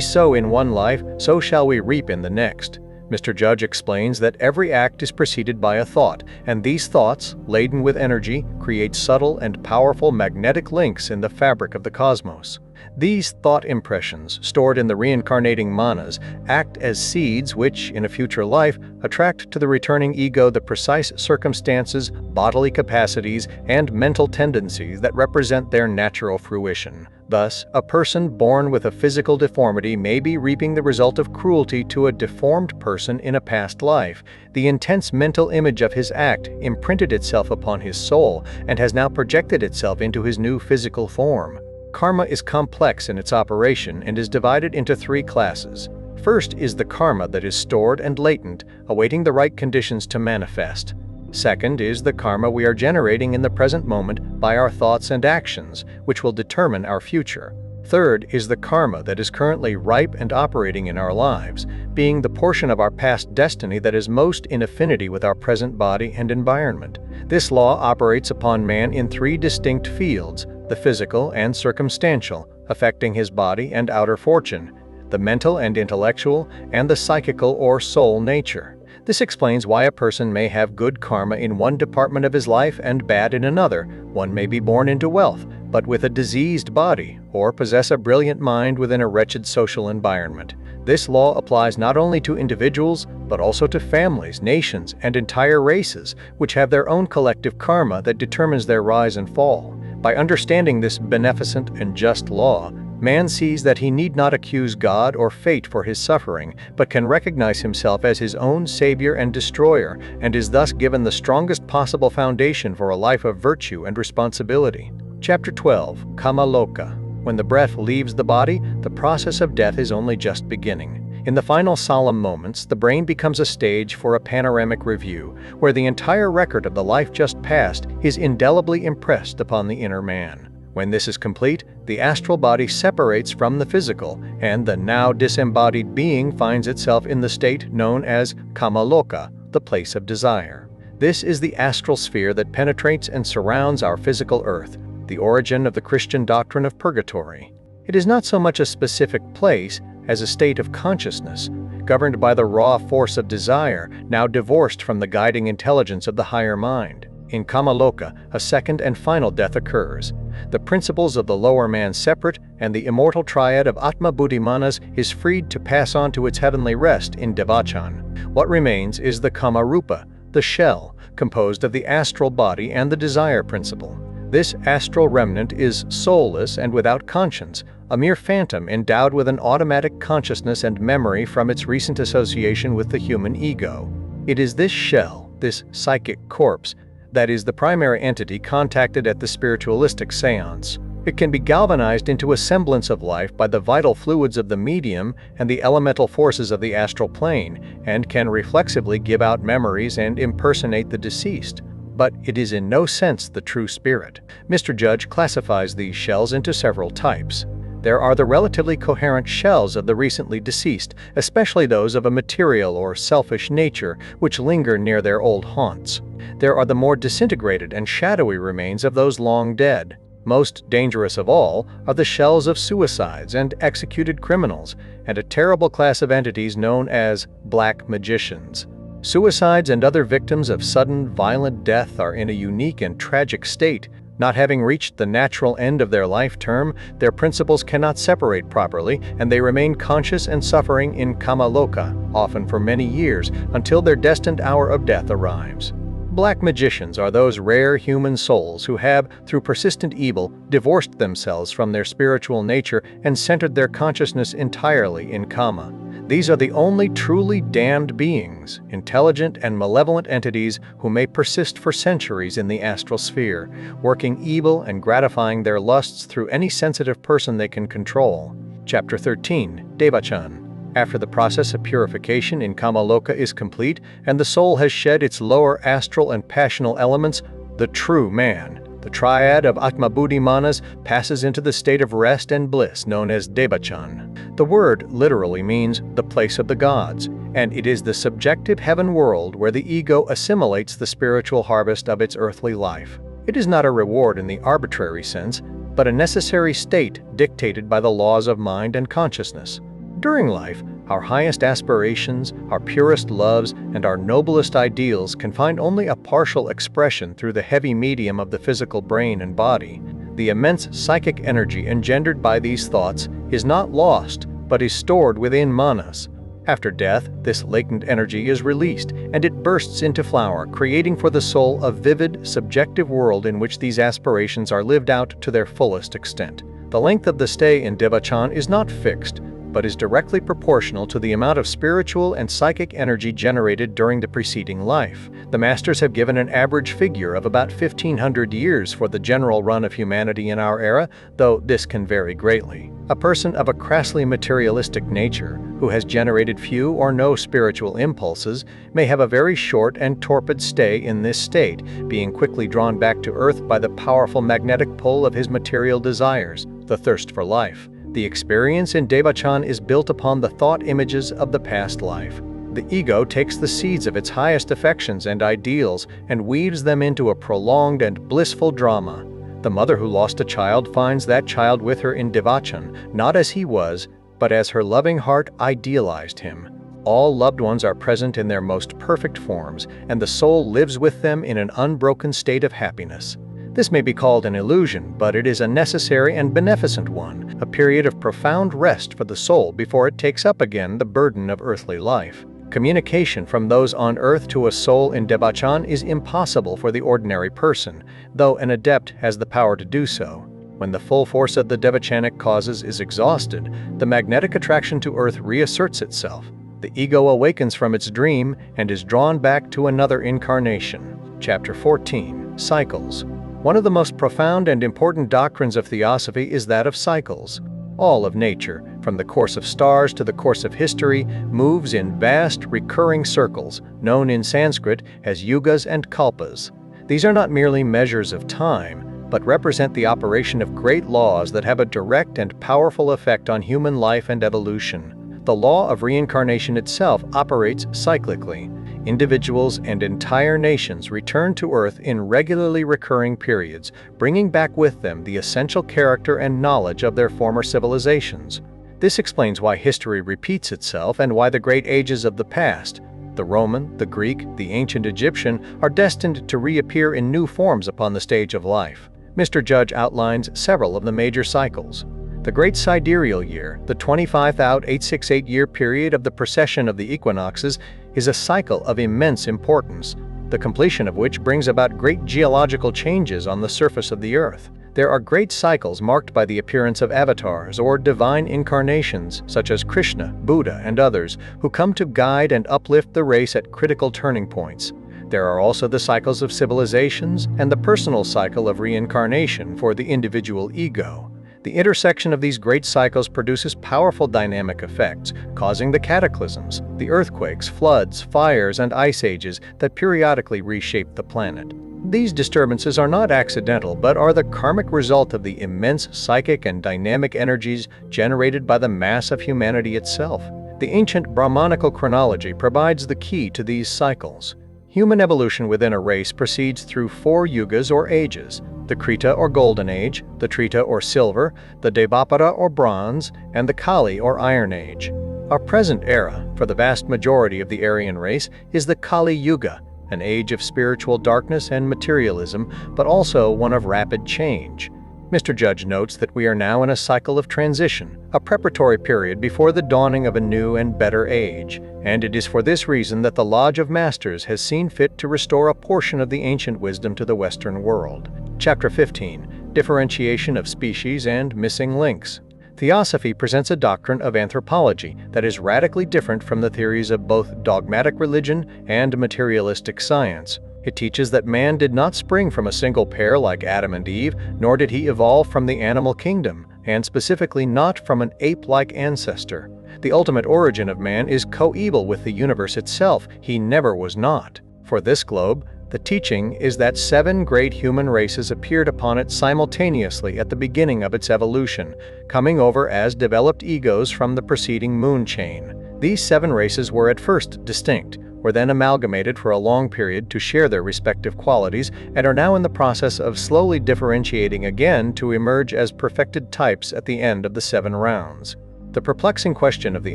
sow in one life, so shall we reap in the next. Mr. Judge explains that every act is preceded by a thought, and these thoughts, laden with energy, create subtle and powerful magnetic links in the fabric of the cosmos. These thought impressions, stored in the reincarnating manas, act as seeds which, in a future life, attract to the returning ego the precise circumstances, bodily capacities, and mental tendencies that represent their natural fruition. Thus, a person born with a physical deformity may be reaping the result of cruelty to a deformed person in a past life. The intense mental image of his act imprinted itself upon his soul and has now projected itself into his new physical form. Karma is complex in its operation and is divided into three classes. First is the karma that is stored and latent, awaiting the right conditions to manifest. Second is the karma we are generating in the present moment by our thoughts and actions, which will determine our future. Third is the karma that is currently ripe and operating in our lives, being the portion of our past destiny that is most in affinity with our present body and environment. This law operates upon man in three distinct fields: the physical and circumstantial, affecting his body and outer fortune, the mental and intellectual, and the psychical or soul nature. This explains why a person may have good karma in one department of his life and bad in another. One may be born into wealth, but with a diseased body, or possess a brilliant mind within a wretched social environment. This law applies not only to individuals, but also to families, nations, and entire races, which have their own collective karma that determines their rise and fall. By understanding this beneficent and just law, man sees that he need not accuse God or fate for his suffering, but can recognize himself as his own savior and destroyer, and is thus given the strongest possible foundation for a life of virtue and responsibility. Chapter 12. Kamaloka. When the breath leaves the body, the process of death is only just beginning. In the final solemn moments, the brain becomes a stage for a panoramic review, where the entire record of the life just passed is indelibly impressed upon the inner man. When this is complete, the astral body separates from the physical, and the now disembodied being finds itself in the state known as Kamaloka, the place of desire. This is the astral sphere that penetrates and surrounds our physical earth, the origin of the Christian doctrine of purgatory. It is not so much a specific place as a state of consciousness, governed by the raw force of desire, now divorced from the guiding intelligence of the higher mind. In Kamaloka, a second and final death occurs. The principles of the lower man separate, and the immortal triad of Atma Buddhi Manas is freed to pass on to its heavenly rest in Devachan. What remains is the Kamarupa, the shell, composed of the astral body and the desire principle. This astral remnant is soulless and without conscience, a mere phantom endowed with an automatic consciousness and memory from its recent association with the human ego. It is this shell, this psychic corpse, that is the primary entity contacted at the spiritualistic seance. It can be galvanized into a semblance of life by the vital fluids of the medium and the elemental forces of the astral plane, and can reflexively give out memories and impersonate the deceased. But it is in no sense the true spirit. Mr. Judge classifies these shells into several types. There are the relatively coherent shells of the recently deceased, especially those of a material or selfish nature, which linger near their old haunts. There are the more disintegrated and shadowy remains of those long dead. Most dangerous of all are the shells of suicides and executed criminals, and a terrible class of entities known as black magicians. Suicides and other victims of sudden, violent death are in a unique and tragic state. Not having reached the natural end of their life term, their principles cannot separate properly, and they remain conscious and suffering in kama loka, often for many years, until their destined hour of death arrives. Black magicians are those rare human souls who have, through persistent evil, divorced themselves from their spiritual nature and centered their consciousness entirely in kama. These are the only truly damned beings, intelligent and malevolent entities who may persist for centuries in the astral sphere, working evil and gratifying their lusts through any sensitive person they can control. Chapter 13. Devachan. After the process of purification in Kamaloka is complete and the soul has shed its lower astral and passional elements, the true man, the triad of Atma-Buddhi Manas, passes into the state of rest and bliss known as Devachan. The word literally means the place of the gods, and it is the subjective heaven world where the ego assimilates the spiritual harvest of its earthly life. It is not a reward in the arbitrary sense, but a necessary state dictated by the laws of mind and consciousness. During life, our highest aspirations, our purest loves, and our noblest ideals can find only a partial expression through the heavy medium of the physical brain and body. The immense psychic energy engendered by these thoughts is not lost, but is stored within manas. After death, this latent energy is released, and it bursts into flower, creating for the soul a vivid, subjective world in which these aspirations are lived out to their fullest extent. The length of the stay in Devachan is not fixed, but is directly proportional to the amount of spiritual and psychic energy generated during the preceding life. The masters have given an average figure of about 1,500 years for the general run of humanity in our era, though this can vary greatly. A person of a crassly materialistic nature, who has generated few or no spiritual impulses, may have a very short and torpid stay in this state, being quickly drawn back to earth by the powerful magnetic pull of his material desires, the thirst for life. The experience in Devachan is built upon the thought images of the past life. The ego takes the seeds of its highest affections and ideals and weaves them into a prolonged and blissful drama. The mother who lost a child finds that child with her in Devachan, not as he was, but as her loving heart idealized him. All loved ones are present in their most perfect forms, and the soul lives with them in an unbroken state of happiness. This may be called an illusion, but it is a necessary and beneficent one, a period of profound rest for the soul before it takes up again the burden of earthly life. Communication from those on earth to a soul in Devachan is impossible for the ordinary person, though an adept has the power to do so. When the full force of the Devachanic causes is exhausted, the magnetic attraction to earth reasserts itself. The ego awakens from its dream and is drawn back to another incarnation. Chapter 14. Cycles. One of the most profound and important doctrines of Theosophy is that of cycles. All of nature, from the course of stars to the course of history, moves in vast, recurring circles, known in Sanskrit as yugas and kalpas. These are not merely measures of time, but represent the operation of great laws that have a direct and powerful effect on human life and evolution. The law of reincarnation itself operates cyclically. Individuals and entire nations return to Earth in regularly recurring periods, bringing back with them the essential character and knowledge of their former civilizations. This explains why history repeats itself and why the great ages of the past, the Roman, the Greek, the ancient Egyptian, are destined to reappear in new forms upon the stage of life. Mr. Judge outlines several of the major cycles. The Great Sidereal Year, the 25,868-year period of the precession of the equinoxes, is a cycle of immense importance, the completion of which brings about great geological changes on the surface of the earth. There are great cycles marked by the appearance of avatars or divine incarnations such as Krishna, Buddha, and others, who come to guide and uplift the race at critical turning points. There are also the cycles of civilizations and the personal cycle of reincarnation for the individual ego. The intersection of these great cycles produces powerful dynamic effects, causing the cataclysms, the earthquakes, floods, fires, and ice ages that periodically reshape the planet. These disturbances are not accidental, but are the karmic result of the immense psychic and dynamic energies generated by the mass of humanity itself. The ancient Brahmanical chronology provides the key to these cycles. Human evolution within a race proceeds through 4 yugas or ages: the Krita or Golden Age, the Trita or Silver, the Dvapara or Bronze, and the Kali or Iron Age. Our present era, for the vast majority of the Aryan race, is the Kali Yuga, an age of spiritual darkness and materialism, but also one of rapid change. Mr. Judge notes that we are now in a cycle of transition, a preparatory period before the dawning of a new and better age, and it is for this reason that the Lodge of Masters has seen fit to restore a portion of the ancient wisdom to the Western world. Chapter 15. Differentiation of Species and Missing Links. Theosophy presents a doctrine of anthropology that is radically different from the theories of both dogmatic religion and materialistic science. It teaches that man did not spring from a single pair like Adam and Eve, nor did he evolve from the animal kingdom, and specifically not from an ape-like ancestor. The ultimate origin of man is coeval with the universe itself. He never was not. For this globe, the teaching is that 7 great human races appeared upon it simultaneously at the beginning of its evolution, coming over as developed egos from the preceding moon chain. These 7 races were at first distinct, were then amalgamated for a long period to share their respective qualities, and are now in the process of slowly differentiating again to emerge as perfected types at the end of the 7 rounds. The perplexing question of the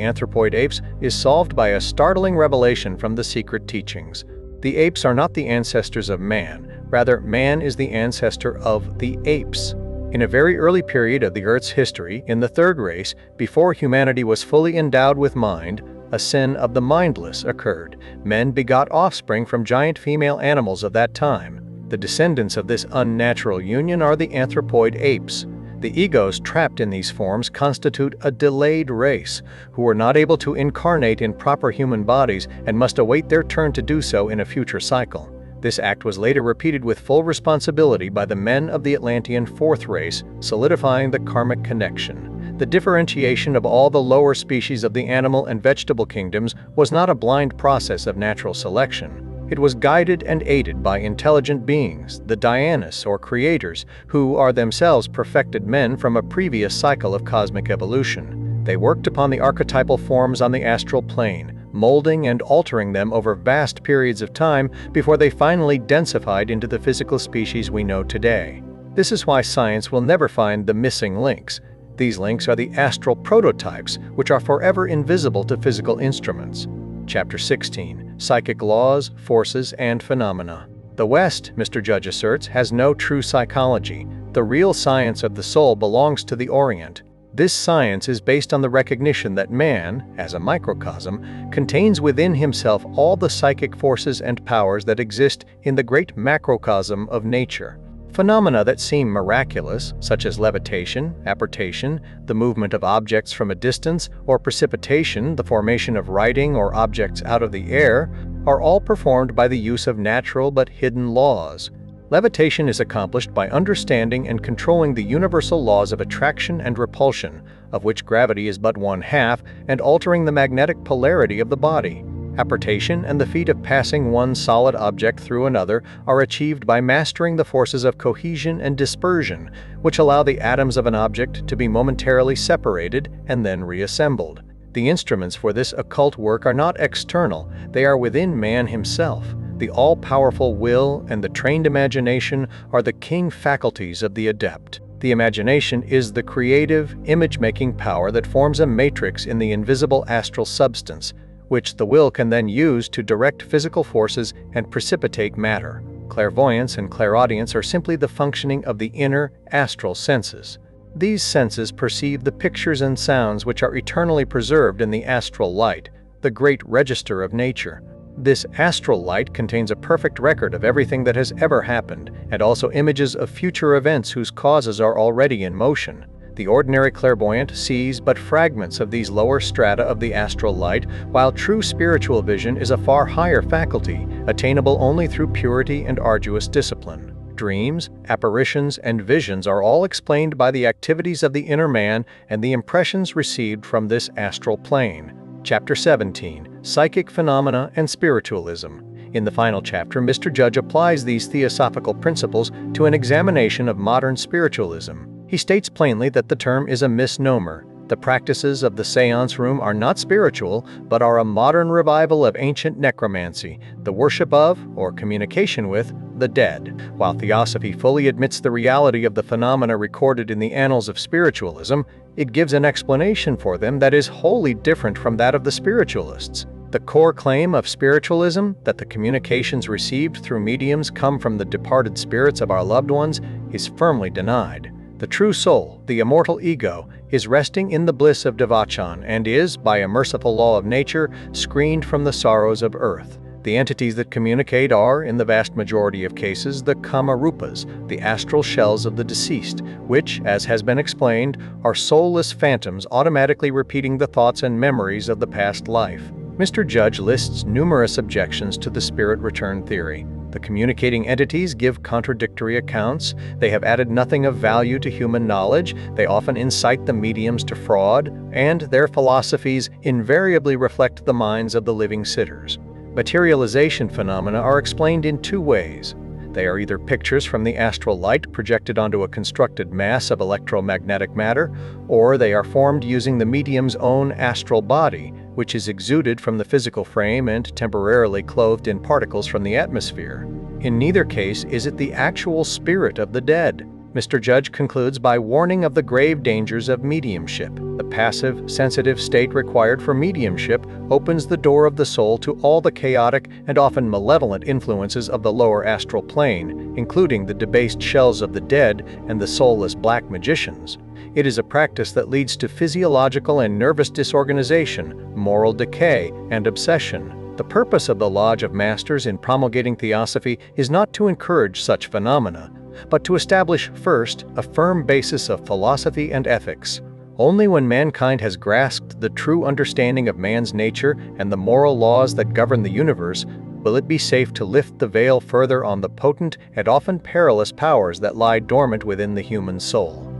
anthropoid apes is solved by a startling revelation from the secret teachings. The apes are not the ancestors of man, rather man is the ancestor of the apes. In a very early period of the Earth's history, in the 3rd race, before humanity was fully endowed with mind, a sin of the mindless occurred. Men begot offspring from giant female animals of that time. The descendants of this unnatural union are the anthropoid apes. The egos trapped in these forms constitute a delayed race, who are not able to incarnate in proper human bodies and must await their turn to do so in a future cycle. This act was later repeated with full responsibility by the men of the Atlantean 4th race, solidifying the karmic connection. The differentiation of all the lower species of the animal and vegetable kingdoms was not a blind process of natural selection. It was guided and aided by intelligent beings, the Dhyanists or creators, who are themselves perfected men from a previous cycle of cosmic evolution. They worked upon the archetypal forms on the astral plane, molding and altering them over vast periods of time before they finally densified into the physical species we know today. This is why science will never find the missing links. These links are the astral prototypes, which are forever invisible to physical instruments. Chapter 16. Psychic Laws, Forces, and Phenomena. The West, Mr. Judge asserts, has no true psychology. The real science of the soul belongs to the Orient. This science is based on the recognition that man, as a microcosm, contains within himself all the psychic forces and powers that exist in the great macrocosm of nature. Phenomena that seem miraculous, such as levitation, apportation, the movement of objects from a distance, or precipitation, the formation of writing or objects out of the air, are all performed by the use of natural but hidden laws. Levitation is accomplished by understanding and controlling the universal laws of attraction and repulsion, of which gravity is but 1/2, and altering the magnetic polarity of the body. Apportation and the feat of passing one solid object through another are achieved by mastering the forces of cohesion and dispersion, which allow the atoms of an object to be momentarily separated and then reassembled. The instruments for this occult work are not external, they are within man himself. The all-powerful will and the trained imagination are the king faculties of the adept. The imagination is the creative, image-making power that forms a matrix in the invisible astral substance, which the will can then use to direct physical forces and precipitate matter. Clairvoyance and clairaudience are simply the functioning of the inner, astral senses. These senses perceive the pictures and sounds which are eternally preserved in the astral light, the great register of nature. This astral light contains a perfect record of everything that has ever happened, and also images of future events whose causes are already in motion. The ordinary clairvoyant sees but fragments of these lower strata of the astral light, while true spiritual vision is a far higher faculty, attainable only through purity and arduous discipline. Dreams, apparitions, and visions are all explained by the activities of the inner man and the impressions received from this astral plane. Chapter 17, Psychic Phenomena and Spiritualism. In the final chapter, Mr. Judge applies these theosophical principles to an examination of modern spiritualism. He states plainly that the term is a misnomer. The practices of the séance room are not spiritual, but are a modern revival of ancient necromancy, the worship of, or communication with, the dead. While Theosophy fully admits the reality of the phenomena recorded in the annals of spiritualism, it gives an explanation for them that is wholly different from that of the spiritualists. The core claim of spiritualism, that the communications received through mediums come from the departed spirits of our loved ones, is firmly denied. The true soul, the immortal ego, is resting in the bliss of Devachan and is, by a merciful law of nature, screened from the sorrows of earth. The entities that communicate are, in the vast majority of cases, the Kamarupas, the astral shells of the deceased, which, as has been explained, are soulless phantoms automatically repeating the thoughts and memories of the past life. Mr. Judge lists numerous objections to the spirit return theory. The communicating entities give contradictory accounts, they have added nothing of value to human knowledge, they often incite the mediums to fraud, and their philosophies invariably reflect the minds of the living sitters. Materialization phenomena are explained in two ways. They are either pictures from the astral light projected onto a constructed mass of electromagnetic matter, or they are formed using the medium's own astral body, which is exuded from the physical frame and temporarily clothed in particles from the atmosphere. In neither case is it the actual spirit of the dead. Mr. Judge concludes by warning of the grave dangers of mediumship. The passive, sensitive state required for mediumship opens the door of the soul to all the chaotic and often malevolent influences of the lower astral plane, including the debased shells of the dead and the soulless black magicians. It is a practice that leads to physiological and nervous disorganization, moral decay, and obsession. The purpose of the Lodge of Masters in promulgating Theosophy is not to encourage such phenomena, but to establish, first, a firm basis of philosophy and ethics. Only when mankind has grasped the true understanding of man's nature and the moral laws that govern the universe, will it be safe to lift the veil further on the potent and often perilous powers that lie dormant within the human soul.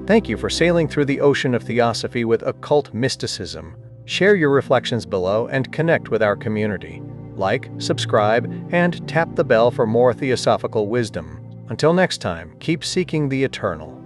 Thank you for sailing through the ocean of Theosophy with occult mysticism. Share your reflections below and connect with our community. Like, subscribe, and tap the bell for more theosophical wisdom. Until next time, keep seeking the eternal.